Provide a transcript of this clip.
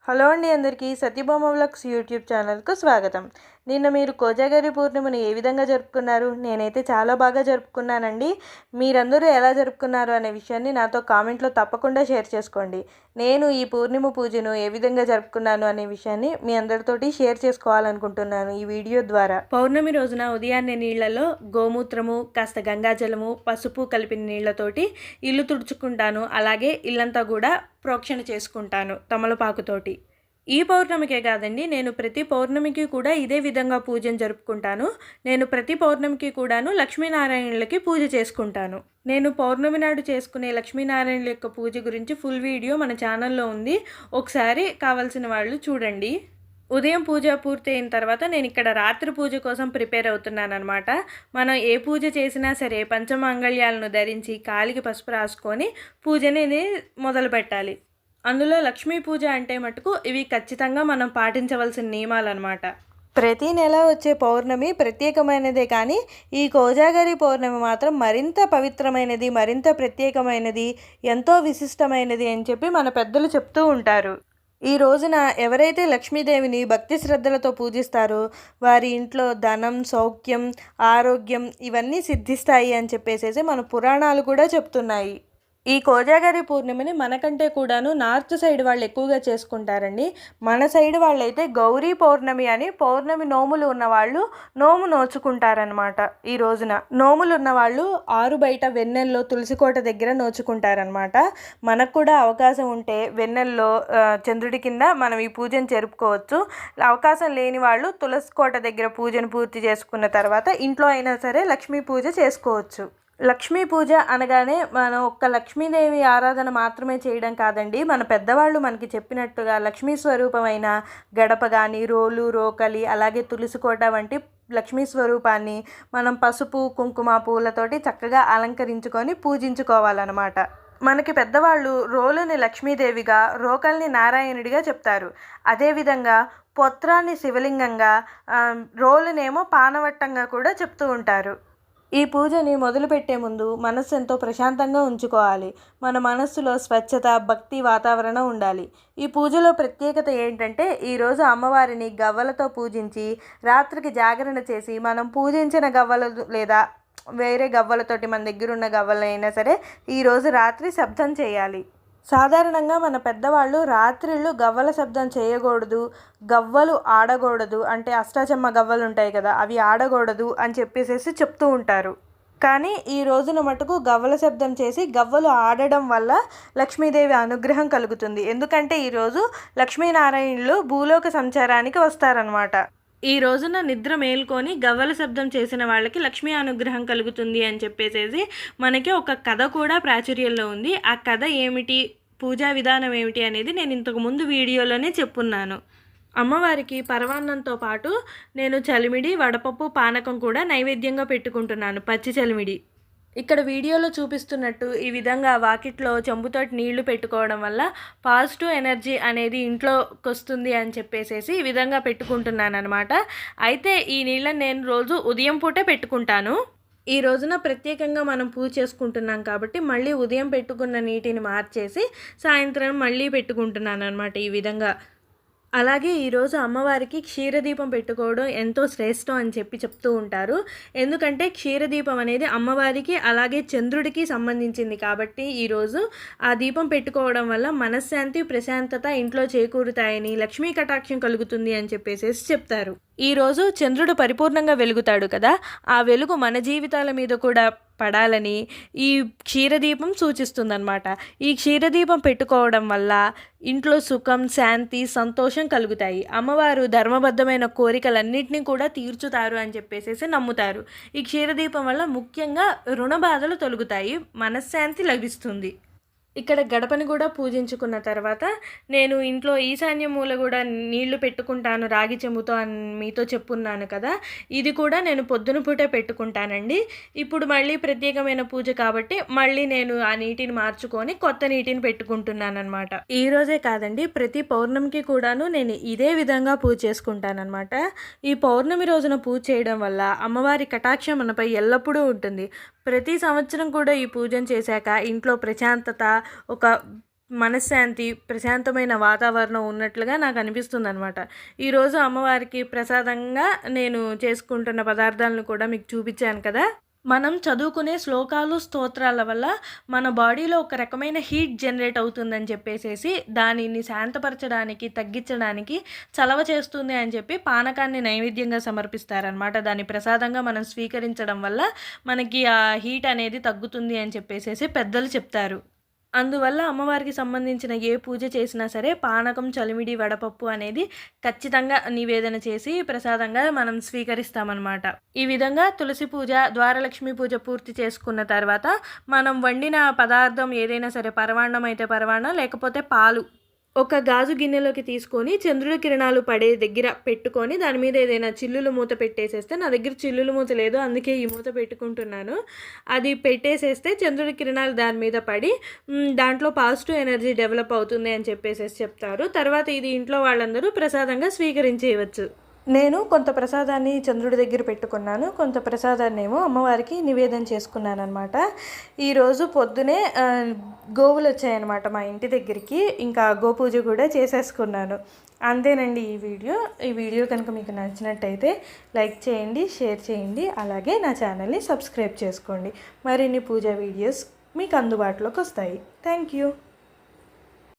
Hello అండి అందరికీ Satyabhama vlogs YouTube ఛానల్కు స్వాగతం. నిన్న మీరు కోజాగరి పూర్ణిమను ఏ విధంగా జరుపుకున్నారు? నేనైతే చాలా బాగా జరుపుకున్నానండి. మీరందరూ ఎలా జరుపుకున్నారు అనే విషయాన్ని నాతో కామెంట్లో తప్పకుండా షేర్ చేసుకోండి. నేను ఈ పూర్ణిమ పూజను ఏ విధంగా జరుపుకున్నాను అనే విషయాన్ని మీ అందరితోటి షేర్ చేసుకోవాలనుకుంటున్నాను ఈ వీడియో ద్వారా. పౌర్ణమి రోజున ఉదయాన్నే నీళ్లలో గోమూత్రము, కాస్త గంగాజలము, పసుపు కలిపిన నీళ్లతోటి ఇల్లు తుడుచుకుంటాను. అలాగే ఇల్లంతా కూడా ప్రోక్షణ చేసుకుంటాను తమలపాకుతోటి. ఈ పౌర్ణమికే కాదండి, నేను ప్రతి పౌర్ణమికి కూడా ఇదే విధంగా పూజను జరుపుకుంటాను. నేను ప్రతి పౌర్ణమికి కూడాను లక్ష్మీనారాయణులకి పూజ చేసుకుంటాను. నేను పౌర్ణమి నాడు చేసుకునే లక్ష్మీనారాయణుల యొక్క పూజ గురించి ఫుల్ వీడియో మన ఛానల్లో ఉంది, ఒకసారి కావాల్సిన వాళ్ళు చూడండి. ఉదయం పూజ పూర్తయిన తర్వాత నేను ఇక్కడ రాత్రి పూజ కోసం ప్రిపేర్ అవుతున్నాను అనమాట. మనం ఏ పూజ చేసినా సరే పంచమాంగళ్యాలను ధరించి కాలికి పసుపు రాసుకొని పూజని మొదలు పెట్టాలి. అందులో లక్ష్మీ పూజ అంటే మటుకు ఇవి ఖచ్చితంగా మనం పాటించవలసిన నియమాలు అనమాట. ప్రతి నెల వచ్చే పౌర్ణమి ప్రత్యేకమైనదే, కానీ ఈ కోజాగరి పౌర్ణమి మాత్రం మరింత పవిత్రమైనది, మరింత ప్రత్యేకమైనది, ఎంతో విశిష్టమైనది అని చెప్పి మన పెద్దలు చెప్తూ ఉంటారు. ఈ రోజున ఎవరైతే లక్ష్మీదేవిని భక్తి శ్రద్ధలతో పూజిస్తారో వారి ఇంట్లో ధనం, సౌఖ్యం, ఆరోగ్యం ఇవన్నీ సిద్ధిస్తాయి అని చెప్పేసి మన పురాణాలు కూడా చెప్తున్నాయి. ఈ కోజాగరి పూర్ణిమని మనకంటే కూడాను నార్త్ సైడ్ వాళ్ళు ఎక్కువగా చేసుకుంటారండి. మన సైడ్ వాళ్ళైతే గౌరీ పౌర్ణమి అని పౌర్ణమి నోములు ఉన్నవాళ్ళు నోము నోచుకుంటారనమాట. ఈ రోజున నోములు ఉన్నవాళ్ళు ఆరు బయట వెన్నెల్లో తులసికోట దగ్గర నోచుకుంటారనమాట. మనకు కూడా అవకాశం ఉంటే వెన్నెల్లో చంద్రుడి కింద మనం ఈ పూజను జరుపుకోవచ్చు. అవకాశం లేని వాళ్ళు తులసికోట దగ్గర పూజను పూర్తి చేసుకున్న తర్వాత ఇంట్లో అయినా సరే లక్ష్మీ పూజ చేసుకోవచ్చు. లక్ష్మీ పూజ అనగానే మనం ఒక్క లక్ష్మీదేవి ఆరాధన మాత్రమే చేయడం కాదండి. మన పెద్దవాళ్ళు మనకి చెప్పినట్టుగా లక్ష్మీ స్వరూపమైన గడప కానీ, రోలు, రోకలి, అలాగే తులసికోట వంటి లక్ష్మీ స్వరూపాన్ని మనం పసుపు, కుంకుమ, పూలతోటి చక్కగా అలంకరించుకొని పూజించుకోవాలన్నమాట. మనకి పెద్దవాళ్ళు రోలుని లక్ష్మీదేవిగా, రోకల్ని నారాయణుడిగా చెప్తారు. అదేవిధంగా పొత్రాన్ని శివలింగంగా, రోలునేమో పానవట్టంగా కూడా చెప్తూ ఉంటారు. ఈ పూజని మొదలుపెట్టే ముందు మనస్సు ఎంతో ప్రశాంతంగా ఉంచుకోవాలి. మన మనస్సులో స్వచ్ఛత, భక్తి వాతావరణం ఉండాలి. ఈ పూజలో ప్రత్యేకత ఏంటంటే ఈరోజు అమ్మవారిని గవ్వలతో పూజించి రాత్రికి జాగరణ చేసి మనం పూజించిన గవ్వలు లేదా వేరే గవ్వలతోటి మన దగ్గర ఉన్న గవ్వలైనా సరే ఈరోజు రాత్రి శబ్దం చేయాలి. సాధారణంగా మన పెద్దవాళ్ళు రాత్రిళ్ళు గవ్వల శబ్దం చేయకూడదు, గవ్వలు ఆడకూడదు, అంటే అష్టాచమ్మ గవ్వలు ఉంటాయి కదా అవి ఆడకూడదు అని చెప్పేసి చెప్తూ ఉంటారు. కానీ ఈ రోజున మటుకు గవ్వల శబ్దం చేసి గవ్వలు ఆడడం వల్ల లక్ష్మీదేవి అనుగ్రహం కలుగుతుంది. ఎందుకంటే ఈరోజు లక్ష్మీనారాయణులు భూలోక సంచారానికి వస్తారనమాట. ఈ రోజున నిద్ర మేల్కొని గవ్వల శబ్దం చేసిన వాళ్ళకి లక్ష్మీ అనుగ్రహం కలుగుతుంది అని చెప్పేసి మనకి ఒక కథ కూడా ప్రాచుర్యంలో ఉంది. ఆ కథ ఏమిటి, పూజా విధానం ఏమిటి అనేది నేను ఇంతకు ముందు వీడియోలోనే చెప్పున్నాను. అమ్మవారికి పరమాన్నంతో పాటు నేను చలిమిడి, వడపప్పు, పానకం కూడా నైవేద్యంగా పెట్టుకుంటున్నాను, పచ్చి చలిమిడి. ఇక్కడ వీడియోలో చూపిస్తున్నట్టు ఈ విధంగా వాకిట్లో చెంబుతోటి నీళ్లు పెట్టుకోవడం వల్ల పాజిటివ్ ఎనర్జీ అనేది ఇంట్లోకి వస్తుంది అని చెప్పేసి ఈ విధంగా పెట్టుకుంటున్నాను అనమాట. అయితే ఈ నీళ్ళని నేను రోజు ఉదయం పూటే పెట్టుకుంటాను. ఈ రోజున ప్రత్యేకంగా మనం పూజ చేసుకుంటున్నాం కాబట్టి మళ్ళీ ఉదయం పెట్టుకున్న నీటిని మార్చేసి సాయంత్రం మళ్ళీ పెట్టుకుంటున్నాను అనమాట ఈ విధంగా. అలాగే ఈరోజు అమ్మవారికి క్షీరదీపం పెట్టుకోవడం ఎంతో శ్రేష్టం అని చెప్తూ ఉంటారు. ఎందుకంటే క్షీరదీపం అనేది అమ్మవారికి అలాగే చంద్రుడికి సంబంధించింది కాబట్టి ఈరోజు ఆ దీపం పెట్టుకోవడం వల్ల మనశ్శాంతి, ప్రశాంతత ఇంట్లో చేకూరుతాయని, లక్ష్మీ కటాక్షం కలుగుతుంది అని చెప్పేసి చెప్తారు. ఈరోజు చంద్రుడు పరిపూర్ణంగా వెలుగుతాడు కదా, ఆ వెలుగు మన జీవితాల మీద కూడా పడాలని ఈ క్షీరదీపం సూచిస్తుందన్నమాట. ఈ క్షీరదీపం పెట్టుకోవడం వల్ల ఇంట్లో సుఖం, శాంతి, సంతోషం కలుగుతాయి. అమ్మవారు ధర్మబద్ధమైన కోరికలన్నింటినీ కూడా తీర్చుతారు అని చెప్పేసి నమ్ముతారు. ఈ క్షీరదీపం వల్ల ముఖ్యంగా రుణ బాధలు తొలగుతాయి, మనశ్శాంతి లభిస్తుంది. ఇక్కడ గడపని కూడా పూజించుకున్న తర్వాత నేను ఇంట్లో ఈశాన్య మూల కూడా నీళ్లు పెట్టుకుంటాను రాగి చెంబుతో అని మీతో చెప్పున్నాను కదా, ఇది కూడా నేను పొద్దున పూటే పెట్టుకుంటానండి. ఇప్పుడు మళ్ళీ ప్రత్యేకమైన పూజ కాబట్టి మళ్ళీ నేను ఆ నీటిని మార్చుకొని కొత్త నీటిని పెట్టుకుంటున్నాను అనమాట. ఈ రోజే కాదండి, ప్రతి పౌర్ణమికి కూడాను నేను ఇదే విధంగా పూజ చేసుకుంటానమాట. ఈ పౌర్ణమి రోజున పూజ చేయడం వల్ల అమ్మవారి కటాక్షం మనపై ఎల్లప్పుడూ ఉంటుంది. ప్రతి సంవత్సరం కూడా ఈ పూజను చేశాక ఇంట్లో ప్రశాంతత, ఒక మనశ్శాంతి, ప్రశాంతమైన వాతావరణం ఉన్నట్లుగా నాకు అనిపిస్తుందనమాట. ఈరోజు అమ్మవారికి ప్రసాదంగా నేను చేసుకుంటున్న పదార్థాలను కూడా మీకు చూపించాను కదా! మనం చదువుకునే శ్లోకాలు, స్తోత్రాల వల్ల మన బాడీలో ఒక రకమైన హీట్ జనరేట్ అవుతుందని చెప్పేసేసి, దానిని శాంతపరచడానికి, తగ్గించడానికి చలవ చేస్తుంది అని చెప్పి పానకాన్ని నైవేద్యంగా సమర్పిస్తారనమాట. దాన్ని ప్రసాదంగా మనం స్వీకరించడం వల్ల మనకి ఆ హీట్ అనేది తగ్గుతుంది అని చెప్పేసేసి పెద్దలు చెప్తారు. అందువల్ల అమ్మవారికి సంబంధించిన ఏ పూజ చేసినా సరే పానకం, చలిమిడి, వడపప్పు అనేది ఖచ్చితంగా నివేదన చేసి ప్రసాదంగా మనం స్వీకరిస్తామన్నమాట. ఈ విధంగా తులసి పూజ, ద్వారలక్ష్మి పూజ పూర్తి చేసుకున్న తర్వాత మనం వండిన పదార్థం ఏదైనా సరే, పరమాన్నం అయితే పరమాన్నం, లేకపోతే పాలు ఒక గాజు గిన్నెలోకి తీసుకొని చంద్రుడి కిరణాలు పడే దగ్గర పెట్టుకొని దాని మీద ఏదైనా చిల్లులు మూత పెట్టేసేస్తే, నా దగ్గర చిల్లులు మూత లేదు అందుకే ఈ మూత పెట్టుకుంటున్నాను. అది పెట్టేసేస్తే చంద్రుడి కిరణాలు దాని మీద పడి దాంట్లో పాజిటివ్ ఎనర్జీ డెవలప్ అవుతుంది అని చెప్పేసేసి చెప్తారు. తర్వాత ఇది ఇంట్లో వాళ్ళందరూ ప్రసాదంగా స్వీకరించేయవచ్చు. నేను కొంత ప్రసాదాన్ని చంద్రుడి దగ్గర పెట్టుకున్నాను, కొంత ప్రసాదాన్ని ఏమో అమ్మవారికి నివేదన చేసుకున్నాను అనమాట. ఈరోజు పొద్దునే గోవులు వచ్చాయన్నమాట మా ఇంటి దగ్గరికి, ఇంకా గోపూజ కూడా చేసేసుకున్నాను. అంతేనండి ఈ వీడియో కనుక మీకు నచ్చినట్టయితే లైక్ చేయండి, షేర్ చేయండి, అలాగే నా ఛానల్ని సబ్స్క్రైబ్ చేసుకోండి. మరిన్ని పూజా వీడియోస్ మీకు అందుబాటులోకి వస్తాయి. Thank you.